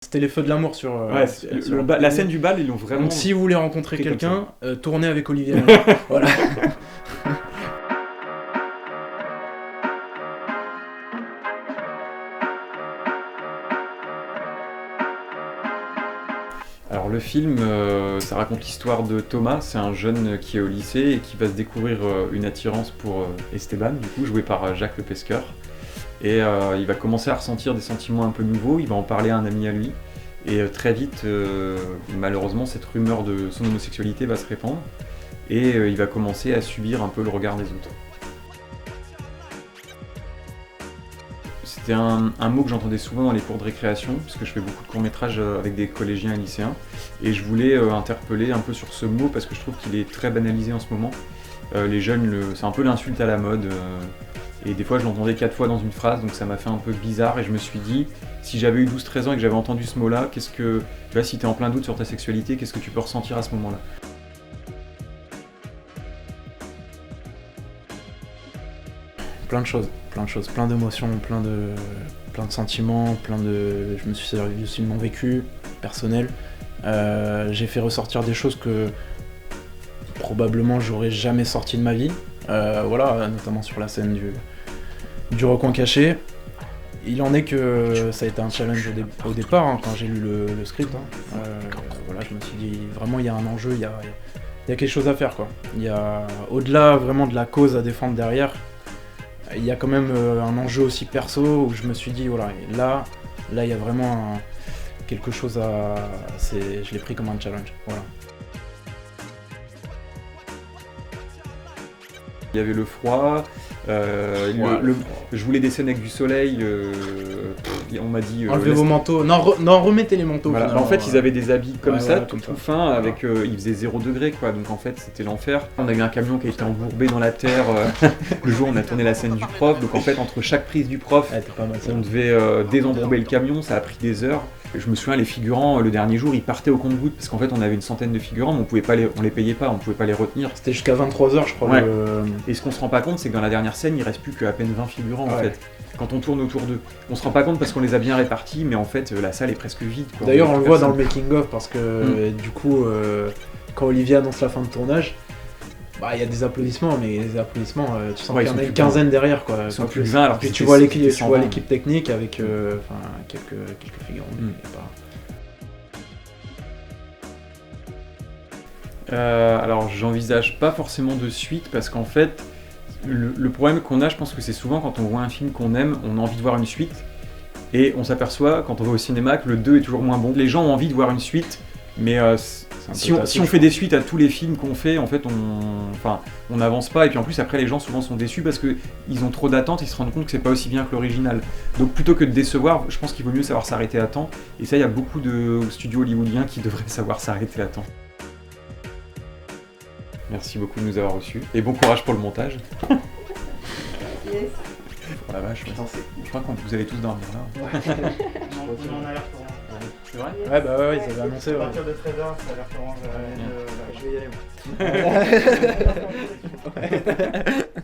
C'était les feux de l'amour sur... Ouais, sur la scène du bal, ils l'ont vraiment... Donc si vous voulez rencontrer pris comme quelqu'un, tournez avec Olivier. Voilà. Alors le film, ça raconte l'histoire de Thomas, c'est un jeune qui est au lycée et qui va se découvrir une attirance pour Esteban, du coup joué par Jacques Le Pesqueur. Et il va commencer à ressentir des sentiments un peu nouveaux, il va en parler à un ami à lui. Et très vite, malheureusement, cette rumeur de son homosexualité va se répandre. Et il va commencer à subir un peu le regard des autres. C'était un mot que j'entendais souvent dans les cours de récréation, puisque je fais beaucoup de courts-métrages avec des collégiens et lycéens. Et je voulais interpeller un peu sur ce mot, parce que je trouve qu'il est très banalisé en ce moment. Les jeunes, c'est un peu l'insulte à la mode. Et des fois, je l'entendais 4 fois dans une phrase, donc ça m'a fait un peu bizarre. Et je me suis dit, si j'avais eu 12-13 ans et que j'avais entendu ce mot-là, tu vois, si t'es en plein doute sur ta sexualité, qu'est-ce que tu peux ressentir à ce moment-là ? Plein de choses, plein d'émotions, plein de sentiments, je me suis servi aussi de mon vécu personnel. J'ai fait ressortir des choses que probablement j'aurais jamais sorti de ma vie. Voilà, notamment sur la scène du recoin caché. Il en est que ça a été un challenge au départ, hein, quand j'ai lu le script. Voilà, je me suis dit, vraiment, il y a un enjeu, il y a quelque chose à faire, quoi. Il y a, au-delà vraiment de la cause à défendre derrière, il y a quand même un enjeu aussi perso où je me suis dit, voilà, là il y a vraiment quelque chose à... je l'ai pris comme un challenge, voilà. Il y avait le froid, je voulais des scènes avec du soleil, on m'a dit... Enlevez vos manteaux, non, remettez les manteaux. Voilà. En fait, ils avaient des habits comme ça, voilà, tout fin, avec, il faisait 0 degré, quoi, donc en fait, c'était l'enfer. On a eu un camion qui a été embourbé dans la terre le jour où on a tourné la scène du prof, donc en fait, entre chaque prise du prof, pas mal, on devait désembourber le camion, ça a pris des heures. Je me souviens, les figurants, le dernier jour, ils partaient au compte-gouttes, parce qu'en fait, on avait une centaine de figurants, mais on les payait pas, on pouvait pas les retenir. C'était jusqu'à 23h, je crois. Ouais. Et ce qu'on se rend pas compte, c'est que dans la dernière scène, il reste plus qu'à peine 20 figurants, en fait. Quand on tourne autour d'eux, on se rend pas compte parce qu'on les a bien répartis, mais en fait, la salle est presque vide, quoi. D'ailleurs, on le voit dans le making-of, parce que du coup, quand Olivier annonce la fin de tournage, bah, il y a des applaudissements, mais les applaudissements, tu sens qu'il y en a une quinzaine derrière, quoi. Ils sont plus de 20, alors puis tu vois l'équipe technique avec quelques figurants. Alors, j'envisage pas forcément de suite, parce qu'en fait, le problème qu'on a, je pense que c'est souvent quand on voit un film qu'on aime, on a envie de voir une suite, et on s'appperçoit, quand on va au cinéma, que le 2 est toujours moins bon. Les gens ont envie de voir une suite, mais si on fait des suites à tous les films qu'on fait, en fait, on n'avance pas, et puis en plus, après, les gens souvent sont déçus parce qu'ils ont trop d'attentes, ils se rendent compte que c'est pas aussi bien que l'original. Donc plutôt que de décevoir, je pense qu'il vaut mieux savoir s'arrêter à temps, et ça, il y a beaucoup de studios hollywoodiens qui devraient savoir s'arrêter à temps. Merci beaucoup de nous avoir reçus, et bon courage pour le montage. Yes. Oh la vache, je crois que vous allez tous dormir là. On en a l'air C'est vrai ? Ouais, bah ouais, ils avaient annoncé. À Ouais. partir de 13h, ça a l'air orange. Je vais y aller. Ouais.